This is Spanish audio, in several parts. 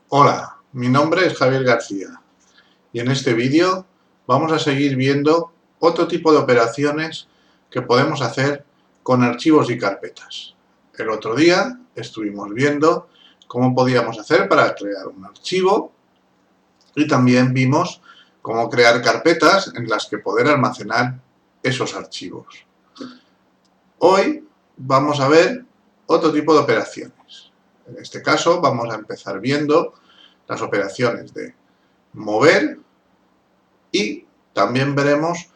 Hola, mi nombre es Javier García y en este vídeo vamos a seguir viendo otro tipo de operaciones que podemos hacer con archivos y carpetas. El otro día estuvimos viendo cómo podíamos hacer para crear un archivo y también vimos cómo crear carpetas en las que poder almacenar esos archivos. Hoy vamos a ver otro tipo de operaciones. En este caso vamos a empezar viendo las operaciones de mover y también veremos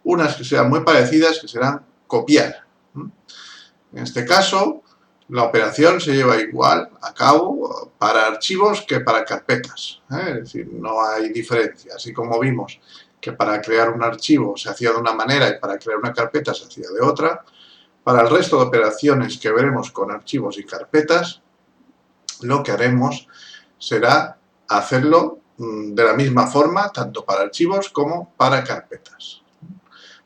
unas que serán muy parecidas que serán copiar. En este caso la operación se lleva igual a cabo para archivos que para carpetas, es decir, no hay diferencia, así como vimos que para crear un archivo se hacía de una manera y para crear una carpeta se hacía de otra. Para el resto de operaciones que veremos con archivos y carpetas, lo que haremos será hacerlo de la misma forma, tanto para archivos como para carpetas.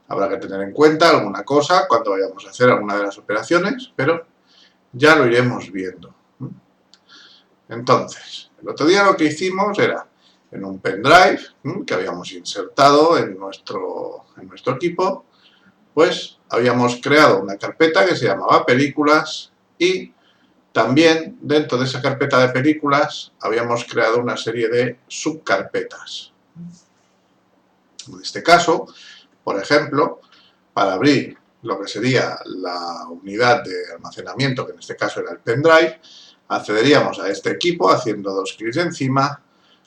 Habrá que tener en cuenta alguna cosa cuando vayamos a hacer alguna de las operaciones, pero ya lo iremos viendo. Entonces, el otro día lo que hicimos era, en un pendrive que habíamos insertado en nuestro equipo, pues habíamos creado una carpeta que se llamaba películas y también dentro de esa carpeta de películas habíamos creado una serie de subcarpetas. En este caso, por ejemplo, para abrir lo que sería la unidad de almacenamiento, que en este caso era el pendrive, accederíamos a este equipo haciendo dos clics encima,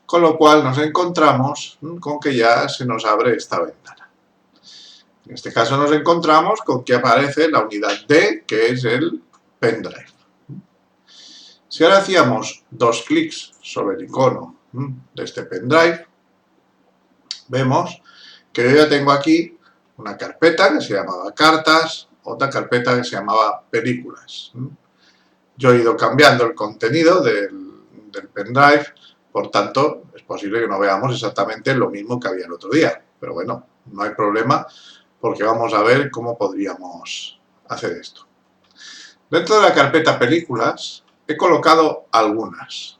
con lo cual nos encontramos con que ya se nos abre esta ventana. En este caso nos encontramos con que aparece la unidad D, que es el pendrive. Si ahora hacíamos dos clics sobre el icono de este pendrive, vemos que yo ya tengo aquí una carpeta que se llamaba cartas, otra carpeta que se llamaba películas. Yo he ido cambiando el contenido del pendrive, por tanto, es posible que no veamos exactamente lo mismo que había el otro día. Pero bueno, no hay problema porque vamos a ver cómo podríamos hacer esto. Dentro de la carpeta películas he colocado algunas.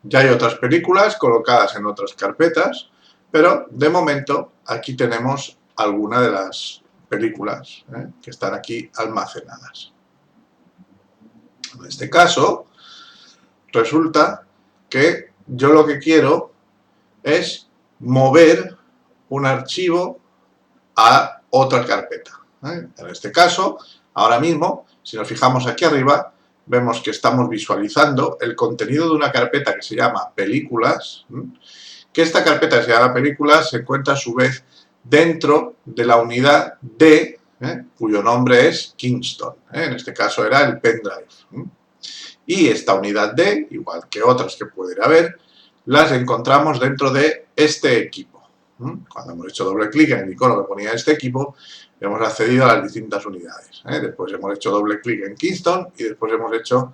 Ya hay otras películas colocadas en otras carpetas, pero de momento aquí tenemos algunas de las películas que están aquí almacenadas. En este caso, resulta que yo lo que quiero es mover un archivo a otra carpeta. En este caso, ahora mismo, si nos fijamos aquí arriba, vemos que estamos visualizando el contenido de una carpeta que se llama películas, que esta carpeta que se llama películas se encuentra a su vez dentro de la unidad D, cuyo nombre es Kingston, en este caso era el pendrive. Y esta unidad D, igual que otras que pudiera haber, las encontramos dentro de este equipo. Cuando hemos hecho doble clic en el icono que ponía este equipo, hemos accedido a las distintas unidades. Después hemos hecho doble clic en Kingston y después hemos hecho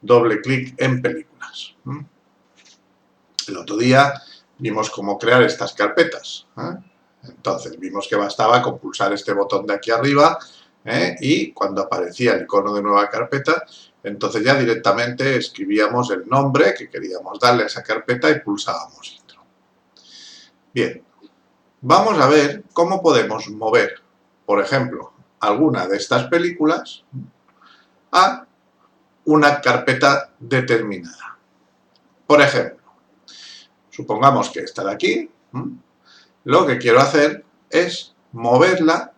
doble clic en películas. El otro día vimos cómo crear estas carpetas. Entonces vimos que bastaba con pulsar este botón de aquí arriba y cuando aparecía el icono de nueva carpeta, entonces ya directamente escribíamos el nombre que queríamos darle a esa carpeta y pulsábamos Intro. Bien, vamos a ver cómo podemos mover, por ejemplo, alguna de estas películas a una carpeta determinada. Por ejemplo, supongamos que esta de aquí, lo que quiero hacer es moverla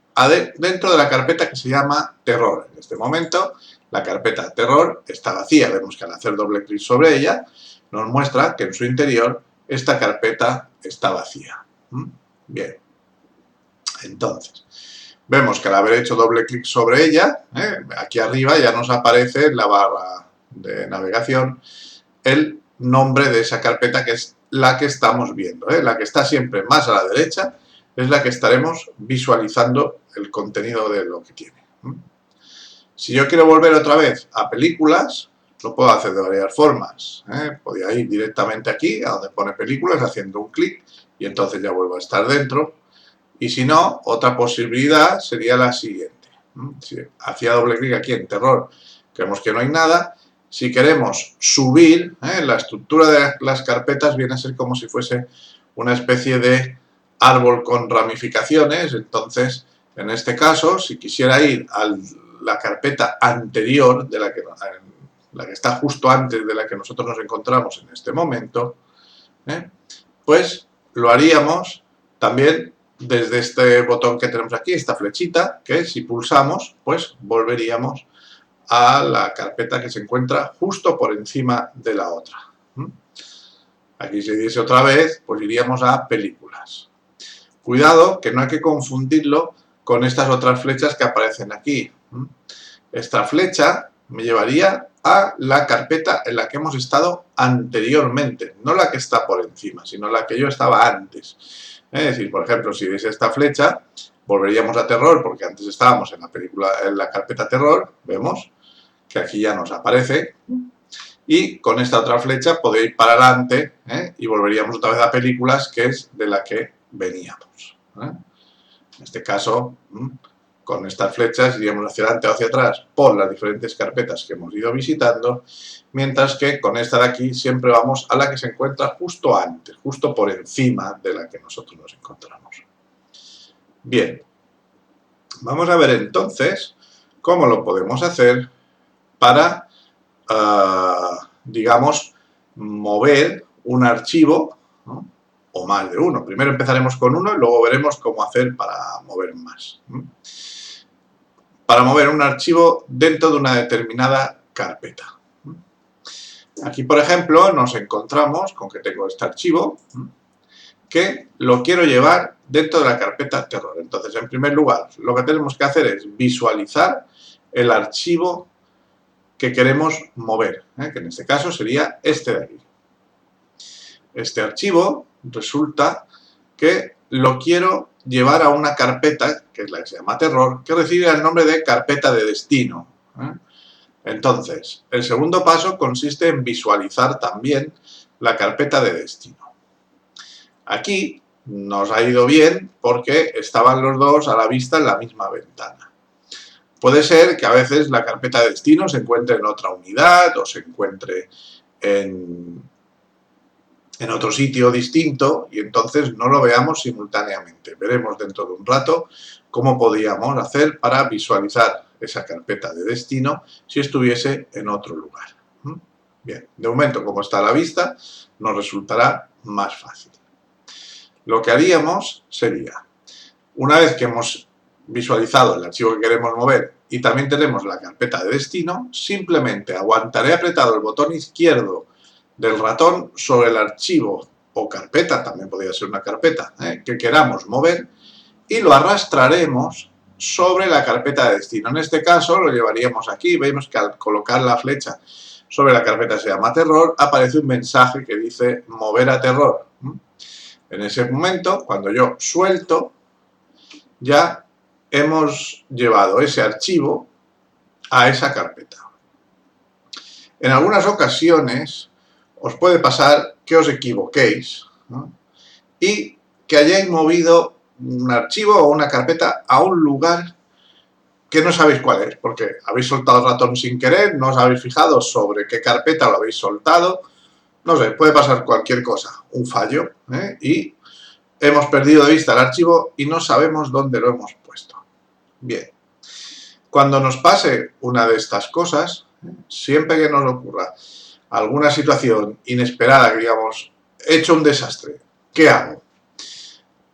dentro de la carpeta que se llama terror. En este momento la carpeta terror está vacía. Vemos que al hacer doble clic sobre ella nos muestra que en su interior esta carpeta está vacía. Bien, entonces vemos que al haber hecho doble clic sobre ella, aquí arriba ya nos aparece en la barra de navegación el nombre de esa carpeta que es la que estamos viendo. La que está siempre más a la derecha es la que estaremos visualizando el contenido de lo que tiene. Si yo quiero volver otra vez a películas, lo puedo hacer de varias formas. Podría ir directamente aquí, a donde pone películas, haciendo un clic y entonces ya vuelvo a estar dentro. Y si no, otra posibilidad sería la siguiente. Si hacía doble clic aquí en terror, vemos que no hay nada, Si queremos subir, la estructura de las carpetas viene a ser como si fuese una especie de árbol con ramificaciones. Entonces, en este caso, si quisiera ir a la carpeta anterior, de la que está justo antes de la que nosotros nos encontramos en este momento, pues lo haríamos también desde este botón que tenemos aquí, esta flechita, que si pulsamos, pues volveríamos a la carpeta que se encuentra justo por encima de la otra. Aquí si diese otra vez, pues iríamos a películas. Cuidado, que no hay que confundirlo con estas otras flechas que aparecen aquí. Esta flecha me llevaría a la carpeta en la que hemos estado anteriormente, no la que está por encima, sino la que yo estaba antes. Es decir, por ejemplo, si diese esta flecha, volveríamos a terror, porque antes estábamos en la carpeta terror, vemos que aquí ya nos aparece, y con esta otra flecha podéis ir para adelante y volveríamos otra vez a películas, que es de la que veníamos. En este caso, con estas flechas iríamos hacia adelante o hacia atrás por las diferentes carpetas que hemos ido visitando, mientras que con esta de aquí siempre vamos a la que se encuentra justo antes, justo por encima de la que nosotros nos encontramos. Bien, vamos a ver entonces cómo lo podemos hacer para, digamos, mover un archivo, ¿no?, o más de uno. Primero empezaremos con uno y luego veremos cómo hacer para mover más. Para mover un archivo dentro de una determinada carpeta. Aquí, por ejemplo, nos encontramos con que tengo este archivo que lo quiero llevar dentro de la carpeta terror. Entonces, en primer lugar, lo que tenemos que hacer es visualizar el archivo que queremos mover, que en este caso sería este de aquí. Este archivo resulta que lo quiero llevar a una carpeta, que es la que se llama terror, que recibe el nombre de carpeta de destino. Entonces, el segundo paso consiste en visualizar también la carpeta de destino. Aquí nos ha ido bien porque estaban los dos a la vista en la misma ventana. Puede ser que a veces la carpeta de destino se encuentre en otra unidad o se encuentre en otro sitio distinto y entonces no lo veamos simultáneamente. Veremos dentro de un rato cómo podríamos hacer para visualizar esa carpeta de destino si estuviese en otro lugar. Bien, de momento, como está a la vista, nos resultará más fácil. Lo que haríamos sería, una vez que hemos visualizado el archivo que queremos mover y también tenemos la carpeta de destino, simplemente aguantaré apretado el botón izquierdo del ratón sobre el archivo o carpeta, también podría ser una carpeta, que queramos mover, y lo arrastraremos sobre la carpeta de destino. En este caso lo llevaríamos aquí. Vemos que al colocar la flecha sobre la carpeta que se llama terror, aparece un mensaje que dice mover a terror. En ese momento, cuando yo suelto, ya hemos llevado ese archivo a esa carpeta. En algunas ocasiones os puede pasar que os equivoquéis, ¿no?, y que hayáis movido un archivo o una carpeta a un lugar que no sabéis cuál es, porque habéis soltado el ratón sin querer, no os habéis fijado sobre qué carpeta lo habéis soltado, no sé, puede pasar cualquier cosa, un fallo, y hemos perdido de vista el archivo y no sabemos dónde lo hemos puesto. Bien, cuando nos pase una de estas cosas, siempre que nos ocurra alguna situación inesperada, que digamos, he hecho un desastre, ¿qué hago?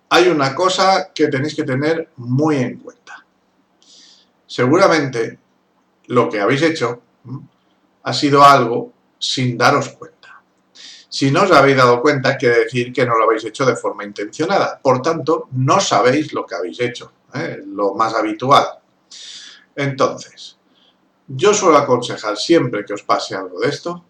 Hay una cosa que tenéis que tener muy en cuenta. Seguramente lo que habéis hecho ha sido algo sin daros cuenta. Si no os habéis dado cuenta, quiere decir que no lo habéis hecho de forma intencionada. Por tanto, no sabéis lo que habéis hecho, lo más habitual. Entonces, yo suelo aconsejar siempre que os pase algo de esto,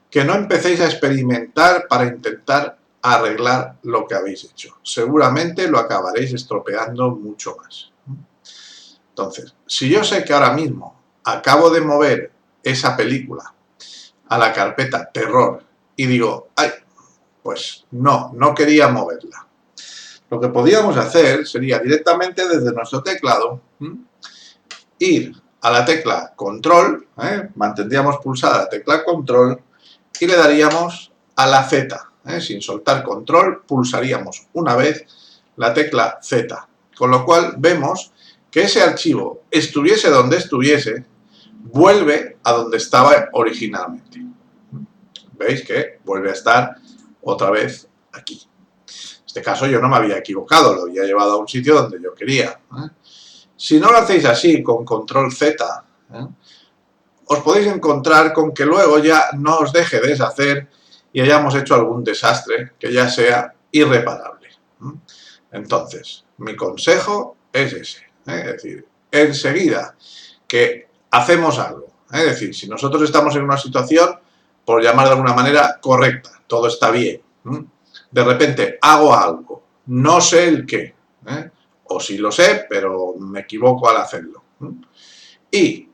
que no empecéis a experimentar para intentar arreglar lo que habéis hecho. Seguramente lo acabaréis estropeando mucho más. Entonces, si yo sé que ahora mismo acabo de mover esa película a la carpeta terror y digo, ay, pues no quería moverla. Lo que podríamos hacer sería directamente desde nuestro teclado ir a la tecla control, mantendríamos pulsada la tecla control y le daríamos a la Z. Sin soltar control, pulsaríamos una vez la tecla Z. Con lo cual vemos que ese archivo, estuviese donde estuviese, vuelve a donde estaba originalmente. ¿Veis que vuelve a estar otra vez aquí? En este caso yo no me había equivocado, lo había llevado a un sitio donde yo quería. Si no lo hacéis así, con control Z, os podéis encontrar con que luego ya no os deje deshacer y hayamos hecho algún desastre que ya sea irreparable. Entonces, mi consejo es ese. Es decir, enseguida que hacemos algo, es decir, si nosotros estamos en una situación, por llamar de alguna manera, correcta, todo está bien, de repente hago algo, no sé el qué, o sí lo sé, pero me equivoco al hacerlo, y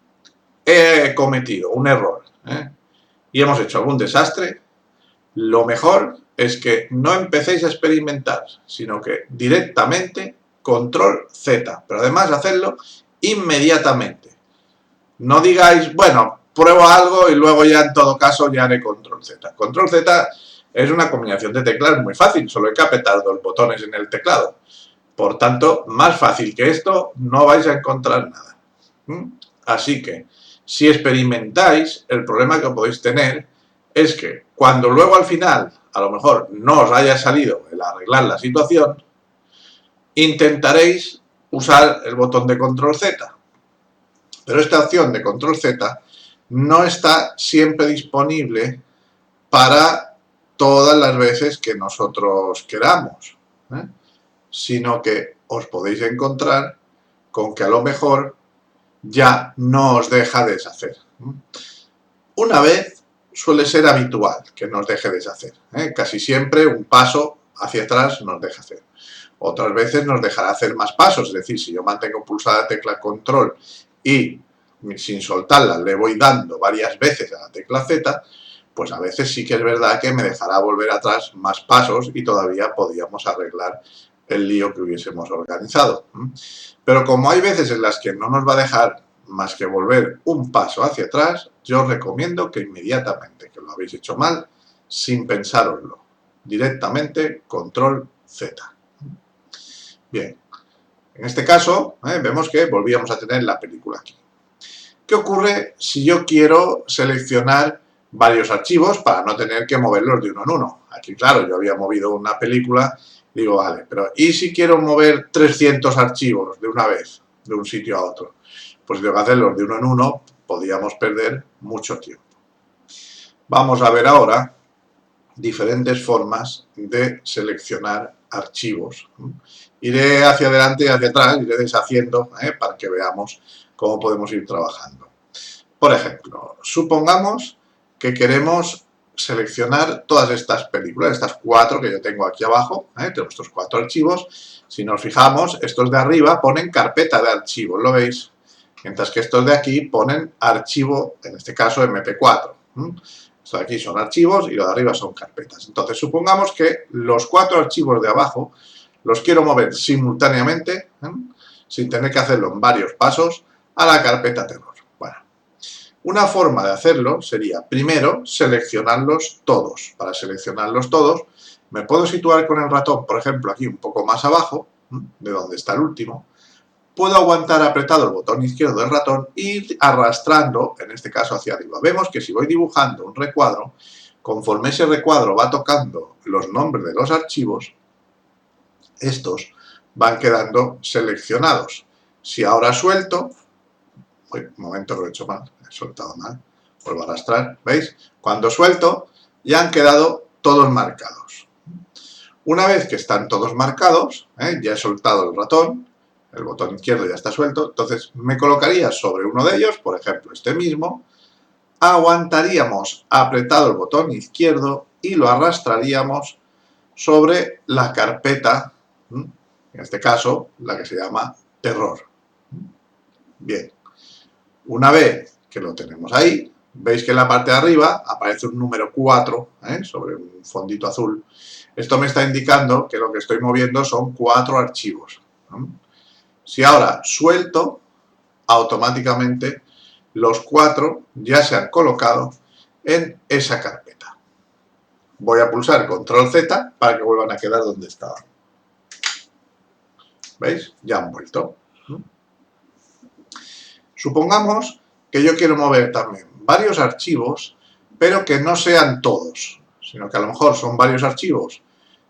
he cometido un error, y hemos hecho algún desastre, lo mejor es que no empecéis a experimentar, sino que directamente control Z, pero además hacerlo inmediatamente. No digáis, bueno, pruebo algo y luego ya en todo caso ya haré control Z. Control Z es una combinación de teclas muy fácil, solo hay que apretar 2 botones en el teclado. Por tanto, más fácil que esto no vais a encontrar nada. Así que, si experimentáis, el problema que podéis tener es que cuando luego al final, a lo mejor no os haya salido el arreglar la situación, intentaréis usar el botón de control Z. Pero esta opción de control Z no está siempre disponible para todas las veces que nosotros queramos, sino que os podéis encontrar con que a lo mejor ya no os deja deshacer. Una vez suele ser habitual que nos deje deshacer. Casi siempre un paso hacia atrás nos deja hacer. Otras veces nos dejará hacer más pasos, es decir, si yo mantengo pulsada la tecla control y sin soltarla le voy dando varias veces a la tecla Z, pues a veces sí que es verdad que me dejará volver atrás más pasos y todavía podríamos arreglar el lío que hubiésemos organizado. Pero como hay veces en las que no nos va a dejar más que volver un paso hacia atrás, yo os recomiendo que inmediatamente que lo habéis hecho mal, sin pensároslo, directamente control Z. Bien, en este caso vemos que volvíamos a tener la película aquí. ¿Qué ocurre si yo quiero seleccionar varios archivos para no tener que moverlos de uno en uno? Aquí, claro, yo había movido una película, digo, vale, pero ¿y si quiero mover 300 archivos de una vez, de un sitio a otro? Pues tengo que hacerlos de uno en uno, podríamos perder mucho tiempo. Vamos a ver ahora diferentes formas de seleccionar archivos. Iré hacia adelante y hacia atrás, iré deshaciendo para que veamos cómo podemos ir trabajando. Por ejemplo, supongamos que queremos seleccionar todas estas películas, estas 4 que yo tengo aquí abajo, tengo estos 4 archivos. Si nos fijamos, estos de arriba ponen carpeta de archivos, ¿lo veis? Mientras que estos de aquí ponen archivo, en este caso MP4. Estos de aquí son archivos y los de arriba son carpetas. Entonces, supongamos que los 4 archivos de abajo los quiero mover simultáneamente, sin tener que hacerlo en varios pasos, a la carpeta terror. Bueno, una forma de hacerlo sería, primero, seleccionarlos todos. Para seleccionarlos todos, me puedo situar con el ratón, por ejemplo, aquí un poco más abajo, de donde está el último. Puedo aguantar apretado el botón izquierdo del ratón e ir arrastrando, en este caso hacia arriba. Vemos que si voy dibujando un recuadro, conforme ese recuadro va tocando los nombres de los archivos, estos van quedando seleccionados. Si ahora suelto, un momento que lo he hecho mal, he soltado mal, vuelvo a arrastrar, ¿veis? Cuando suelto, ya han quedado todos marcados. Una vez que están todos marcados, ya he soltado el ratón, el botón izquierdo ya está suelto, entonces me colocaría sobre uno de ellos, por ejemplo este mismo, aguantaríamos apretado el botón izquierdo y lo arrastraríamos sobre la carpeta, en este caso la que se llama terror. Bien, una vez que lo tenemos ahí, veis que en la parte de arriba aparece un número 4 sobre un fondito azul. Esto me está indicando que lo que estoy moviendo son 4 archivos. Si ahora suelto, automáticamente los 4 ya se han colocado en esa carpeta. Voy a pulsar Control Z para que vuelvan a quedar donde estaban. ¿Veis? Ya han vuelto. Supongamos que yo quiero mover también varios archivos, pero que no sean todos, sino que a lo mejor son varios archivos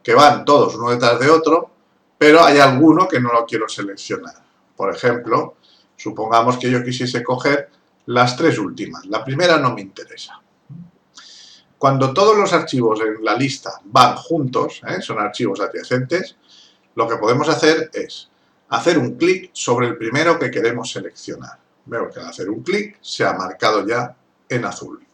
que van todos uno detrás de otro, pero hay alguno que no lo quiero seleccionar. Por ejemplo, supongamos que yo quisiese coger las 3 últimas. La primera no me interesa. Cuando todos los archivos en la lista van juntos, son archivos adyacentes, lo que podemos hacer es hacer un clic sobre el primero que queremos seleccionar. Veo que al hacer un clic se ha marcado ya en azul.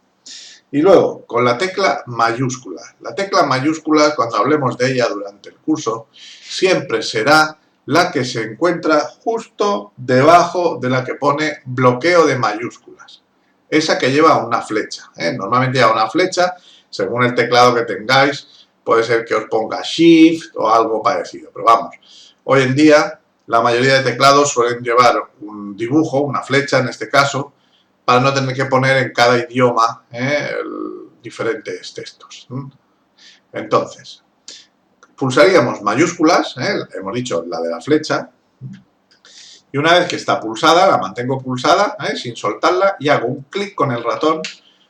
Y luego, con la tecla mayúscula. La tecla mayúscula, cuando hablemos de ella durante el curso, siempre será la que se encuentra justo debajo de la que pone bloqueo de mayúsculas. Esa que lleva una flecha. Normalmente lleva una flecha, según el teclado que tengáis, puede ser que os ponga Shift o algo parecido. Pero vamos, hoy en día la mayoría de teclados suelen llevar un dibujo, una flecha en este caso, para no tener que poner en cada idioma diferentes textos. Entonces, pulsaríamos mayúsculas, hemos dicho la de la flecha, y una vez que está pulsada, la mantengo pulsada, sin soltarla, y hago un clic con el ratón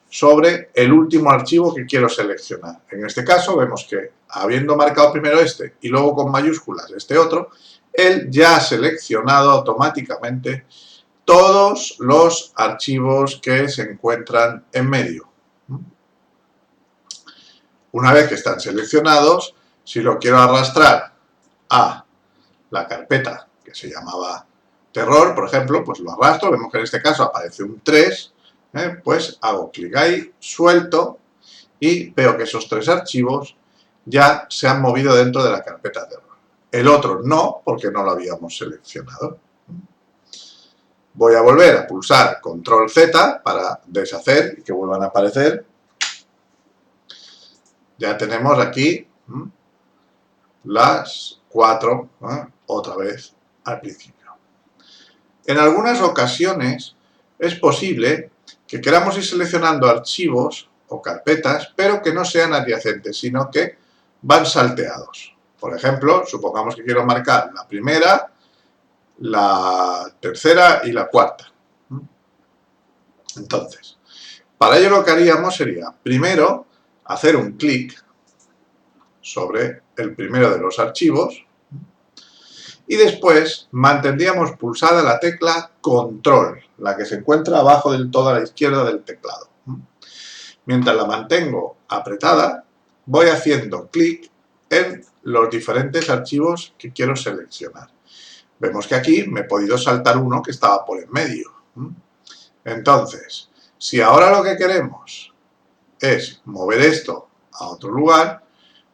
sobre el último archivo que quiero seleccionar. En este caso vemos que, habiendo marcado primero este y luego con mayúsculas este otro, él ya ha seleccionado automáticamente todos los archivos que se encuentran en medio. Una vez que están seleccionados, si lo quiero arrastrar a la carpeta que se llamaba terror, por ejemplo, pues lo arrastro, vemos que en este caso aparece un 3, pues hago clic ahí, suelto y veo que esos 3 archivos ya se han movido dentro de la carpeta terror. El otro no, porque no lo habíamos seleccionado. Voy a volver a pulsar Control Z para deshacer y que vuelvan a aparecer. Ya tenemos aquí las 4 otra vez al principio. En algunas ocasiones es posible que queramos ir seleccionando archivos o carpetas, pero que no sean adyacentes, sino que van salteados. Por ejemplo, supongamos que quiero marcar la primera, la tercera y la cuarta. Entonces, para ello lo que haríamos sería, primero, hacer un clic sobre el primero de los archivos y después mantendríamos pulsada la tecla Control, la que se encuentra abajo del todo a la izquierda del teclado. Mientras la mantengo apretada, voy haciendo clic en los diferentes archivos que quiero seleccionar. Vemos que aquí me he podido saltar uno que estaba por en medio. Entonces, si ahora lo que queremos es mover esto a otro lugar,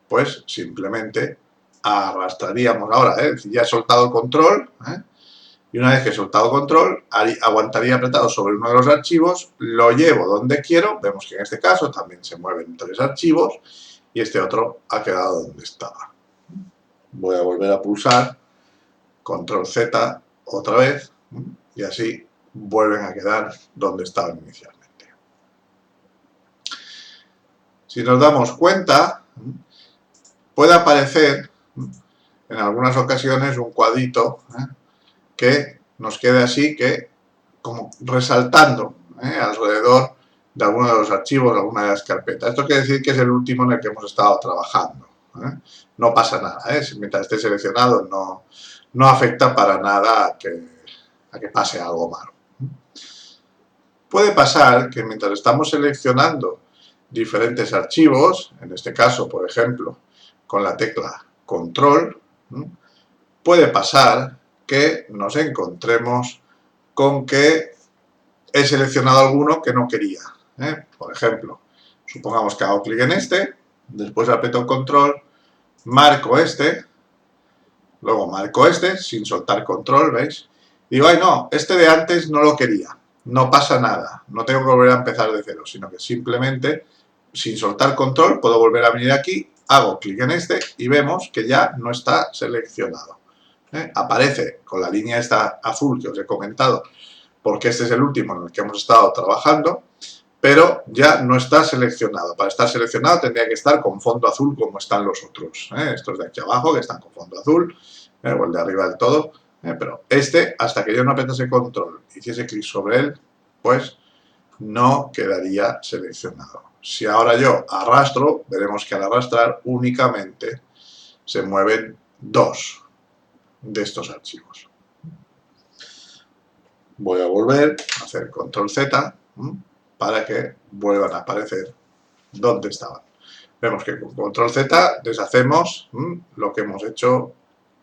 pues simplemente arrastraríamos ahora, ya he soltado el control, y una vez que he soltado control, aguantaría apretado sobre uno de los archivos, lo llevo donde quiero, vemos que en este caso también se mueven 3 archivos, y este otro ha quedado donde estaba. Voy a volver a pulsar Control Z otra vez, y así vuelven a quedar donde estaban inicialmente. Si nos damos cuenta, puede aparecer en algunas ocasiones un cuadrito que nos quede así, que como resaltando alrededor de alguno de los archivos, de alguna de las carpetas. Esto quiere decir que es el último en el que hemos estado trabajando. No pasa nada, mientras esté seleccionado no afecta para nada a que pase algo malo. Puede pasar que mientras estamos seleccionando diferentes archivos, en este caso, por ejemplo, con la tecla Control, puede pasar que nos encontremos con que he seleccionado alguno que no quería. Por ejemplo, supongamos que hago clic en este, después aprieto Control, marco este, luego marco este, sin soltar Control, ¿veis? Digo, ay no, este de antes no lo quería. No pasa nada, no tengo que volver a empezar de cero, sino que simplemente, sin soltar Control, puedo volver a venir aquí, hago clic en este y vemos que ya no está seleccionado. Aparece con la línea esta azul que os he comentado porque este es el último en el que hemos estado trabajando, pero ya no está seleccionado. Para estar seleccionado tendría que estar con fondo azul como están los otros. Estos de aquí abajo que están con fondo azul, o el de arriba del todo. Pero este, hasta que yo no apretase control y hiciese clic sobre él, pues no quedaría seleccionado. Si ahora yo arrastro, veremos que al arrastrar únicamente se mueven dos de estos archivos. Voy a volver a hacer control Z para que vuelvan a aparecer donde estaban. Vemos que con control Z deshacemos lo que hemos hecho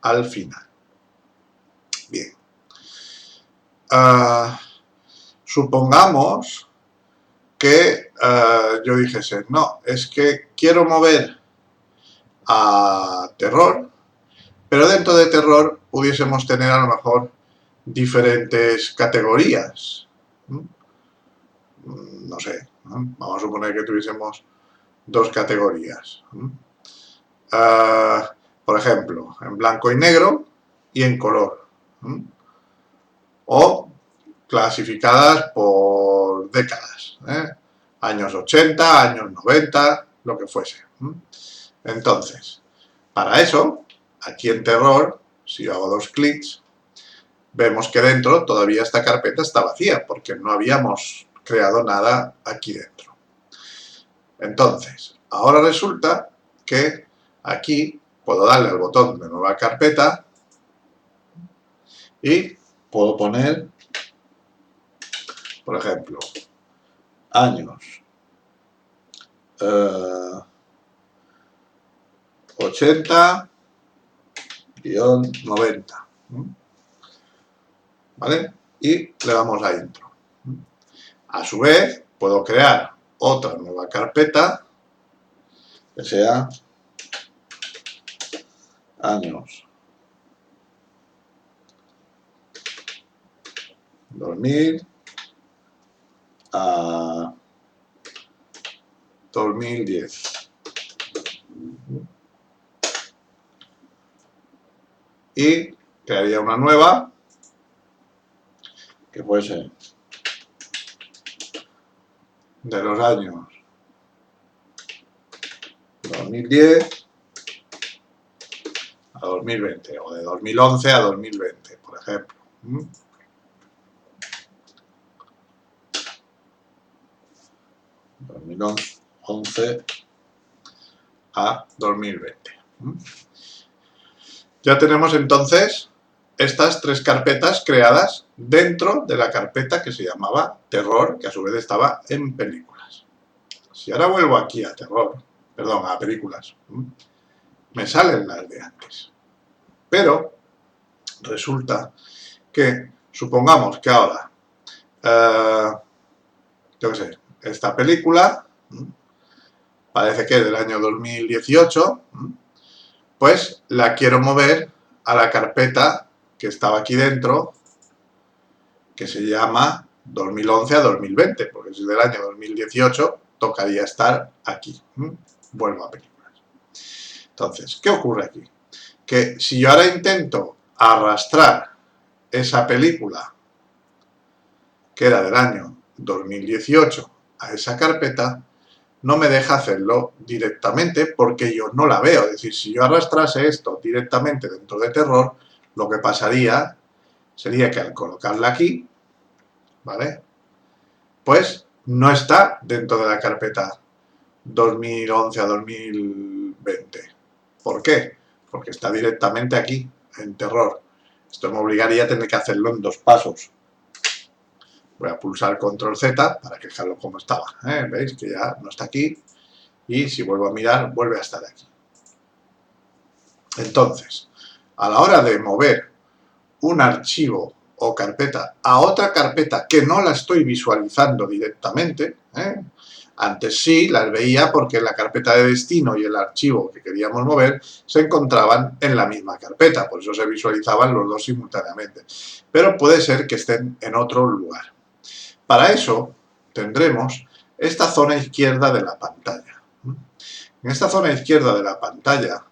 al final. Bien. Supongamos que yo dijese, no, es que quiero mover a terror, pero dentro de terror pudiésemos tener a lo mejor diferentes categorías. No sé, vamos a suponer que tuviésemos dos categorías. Por ejemplo, en blanco y negro y en color. O clasificadas por décadas. Años 80, años 90, lo que fuese. Entonces, para eso, aquí en terror, si yo hago dos clics, vemos que dentro todavía esta carpeta está vacía, porque no habíamos creado nada aquí dentro. Entonces, ahora resulta que aquí puedo darle al botón de nueva carpeta y puedo poner, por ejemplo, años 80-90. ¿Vale? Y le damos a intro. A su vez, puedo crear otra nueva carpeta que sea años 2000 a 2010. Y crearía una nueva que puede ser de los años 2010 a 2020 o de 2011 a 2020, por ejemplo. 2011 a 2020. Ya tenemos entonces estas tres carpetas creadas dentro de la carpeta que se llamaba terror, que a su vez estaba en películas. Si ahora vuelvo aquí a terror, perdón, a películas, me salen las de antes. Pero resulta que, supongamos que ahora, yo qué sé, esta película parece que es del año 2018, pues la quiero mover a la carpeta que estaba aquí dentro, que se llama 2011 a 2020, porque si es del año 2018, tocaría estar aquí. Vuelvo a películas. Entonces, ¿qué ocurre aquí? Que si yo ahora intento arrastrar esa película que era del año 2018 a esa carpeta, no me deja hacerlo directamente porque yo no la veo. Es decir, si yo arrastrase esto directamente dentro de terror, lo que pasaría sería que al colocarla aquí, ¿vale? Pues no está dentro de la carpeta 2011 a 2020. ¿Por qué? Porque está directamente aquí, en terror. Esto me obligaría a tener que hacerlo en dos pasos. Voy a pulsar control Z para que dejarlo como estaba. ¿Veis que ya no está aquí? Y si vuelvo a mirar, vuelve a estar aquí. Entonces, a la hora de mover un archivo o carpeta a otra carpeta que no la estoy visualizando directamente, antes sí las veía porque la carpeta de destino y el archivo que queríamos mover se encontraban en la misma carpeta, por eso se visualizaban los dos simultáneamente. Pero puede ser que estén en otro lugar. Para eso tendremos esta zona izquierda de la pantalla. En esta zona izquierda de la pantalla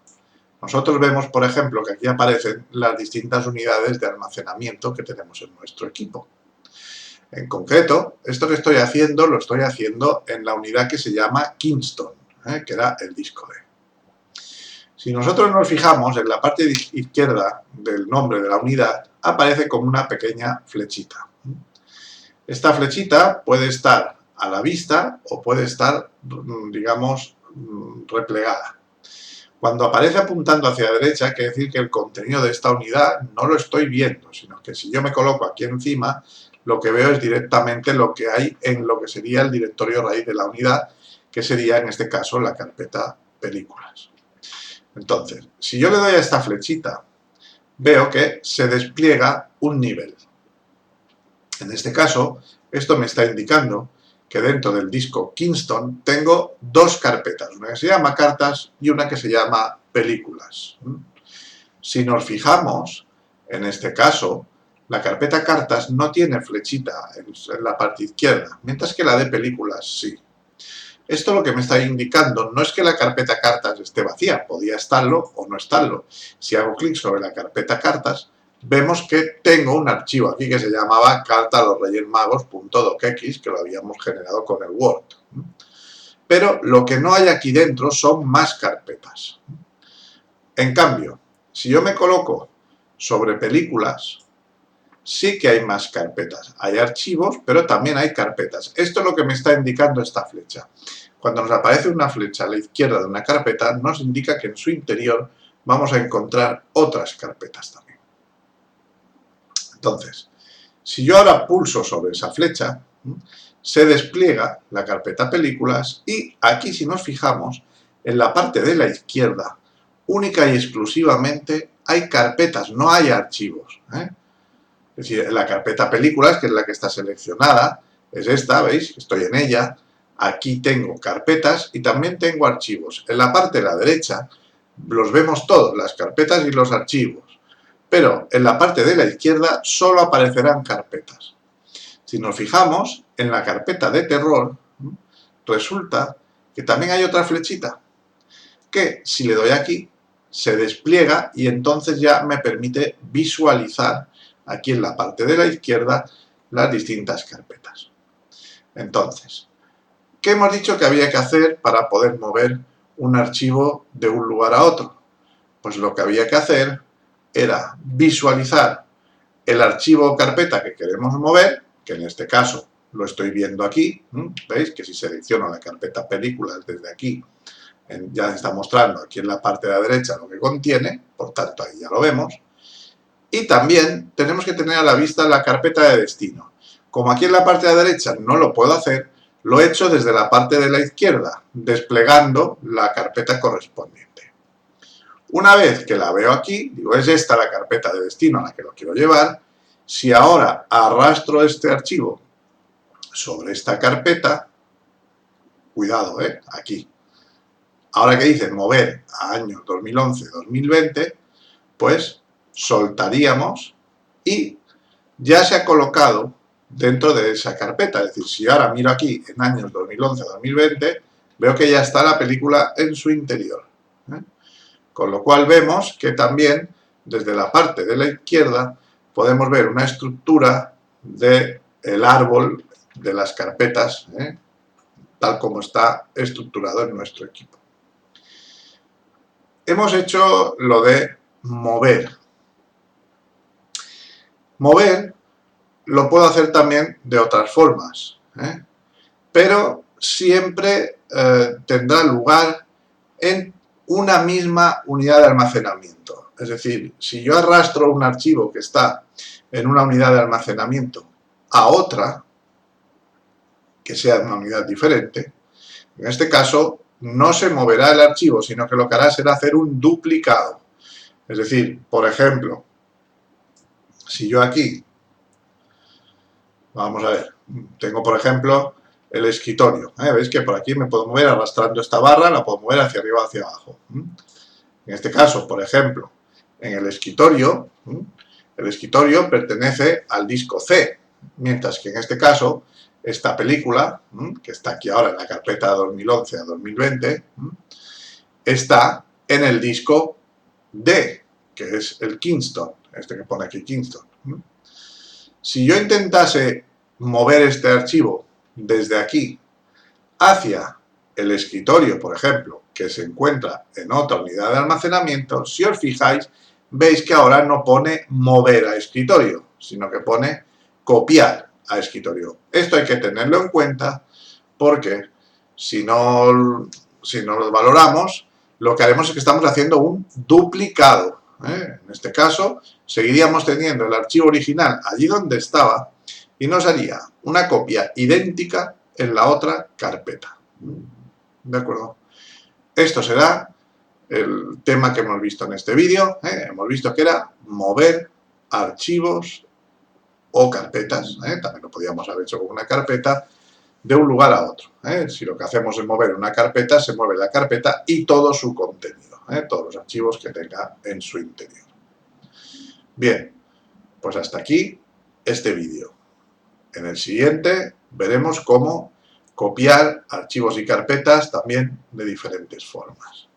nosotros vemos, por ejemplo, que aquí aparecen las distintas unidades de almacenamiento que tenemos en nuestro equipo. En concreto, esto que estoy haciendo, lo estoy haciendo en la unidad que se llama Kingston, que era el disco D. Si nosotros nos fijamos, en la parte izquierda del nombre de la unidad aparece como una pequeña flechita. Esta flechita puede estar a la vista o puede estar, digamos, replegada. Cuando aparece apuntando hacia la derecha, quiere decir que el contenido de esta unidad no lo estoy viendo, sino que si yo me coloco aquí encima, lo que veo es directamente lo que hay en lo que sería el directorio raíz de la unidad, que sería en este caso la carpeta películas. Entonces, si yo le doy a esta flechita, veo que se despliega un nivel. En este caso, esto me está indicando que dentro del disco Kingston tengo dos carpetas, una que se llama cartas y una que se llama películas. Si nos fijamos, en este caso, la carpeta cartas no tiene flechita en la parte izquierda, mientras que la de películas sí. Esto lo que me está indicando no es que la carpeta cartas esté vacía, podía estarlo o no estarlo. Si hago clic sobre la carpeta cartas, vemos que tengo un archivo aquí que se llamaba carta@losreyesmagos.docx, que lo habíamos generado con el Word. Pero lo que no hay aquí dentro son más carpetas. En cambio, si yo me coloco sobre películas, sí que hay más carpetas. Hay archivos, pero también hay carpetas. Esto es lo que me está indicando esta flecha. Cuando nos aparece una flecha a la izquierda de una carpeta, nos indica que en su interior vamos a encontrar otras carpetas también. Entonces, si yo ahora pulso sobre esa flecha, se despliega la carpeta películas y aquí, si nos fijamos, en la parte de la izquierda, única y exclusivamente hay carpetas, no hay archivos. Es decir, en la carpeta películas, que es la que está seleccionada, es esta, ¿veis? Estoy en ella. Aquí tengo carpetas y también tengo archivos. En la parte de la derecha los vemos todos, las carpetas y los archivos. Pero en la parte de la izquierda solo aparecerán carpetas. Si nos fijamos, en la carpeta de terror, resulta que también hay otra flechita, que si le doy aquí, se despliega y entonces ya me permite visualizar aquí en la parte de la izquierda las distintas carpetas. Entonces, ¿qué hemos dicho que había que hacer para poder mover un archivo de un lugar a otro? Pues lo que había que hacer era visualizar el archivo o carpeta que queremos mover, que en este caso lo estoy viendo aquí. ¿Veis? Que si selecciono la carpeta películas desde aquí, ya está mostrando aquí en la parte de la derecha lo que contiene, por tanto ahí ya lo vemos. Y también tenemos que tener a la vista la carpeta de destino. Como aquí en la parte de la derecha no lo puedo hacer, lo he hecho desde la parte de la izquierda, desplegando la carpeta correspondiente. Una vez que la veo aquí, digo, es esta la carpeta de destino a la que lo quiero llevar. Si ahora arrastro este archivo sobre esta carpeta, cuidado, aquí. Ahora que dice mover a años 2011-2020, pues soltaríamos y ya se ha colocado dentro de esa carpeta. Es decir, si ahora miro aquí en años 2011-2020, veo que ya está la película en su interior. Con lo cual vemos que también desde la parte de la izquierda podemos ver una estructura del árbol de las carpetas, tal como está estructurado en nuestro equipo. Hemos hecho lo de mover. Mover lo puedo hacer también de otras formas, pero siempre tendrá lugar en una misma unidad de almacenamiento. Es decir, si yo arrastro un archivo que está en una unidad de almacenamiento a otra, que sea una unidad diferente, en este caso no se moverá el archivo, sino que lo que hará será hacer un duplicado. Es decir, por ejemplo, si yo aquí, vamos a ver, tengo por ejemplo el escritorio. ¿Veis que por aquí me puedo mover arrastrando esta barra, la puedo mover hacia arriba o hacia abajo? En este caso, por ejemplo, en el escritorio pertenece al disco C, mientras que en este caso, esta película, que está aquí ahora en la carpeta 2011 a 2020, está en el disco D, que es el Kingston, este que pone aquí Kingston. Si yo intentase mover este archivo desde aquí hacia el escritorio, por ejemplo, que se encuentra en otra unidad de almacenamiento, si os fijáis, veis que ahora no pone mover a escritorio, sino que pone copiar a escritorio. Esto hay que tenerlo en cuenta porque si no lo valoramos, lo que haremos es que estamos haciendo un duplicado. En este caso, seguiríamos teniendo el archivo original allí donde estaba y nos haría una copia idéntica en la otra carpeta. ¿De acuerdo? Esto será el tema que hemos visto en este vídeo. Hemos visto que era mover archivos o carpetas. También lo podíamos haber hecho con una carpeta de un lugar a otro. Si lo que hacemos es mover una carpeta, se mueve la carpeta y todo su contenido, todos los archivos que tenga en su interior. Bien, pues hasta aquí este vídeo. En el siguiente veremos cómo copiar archivos y carpetas también de diferentes formas.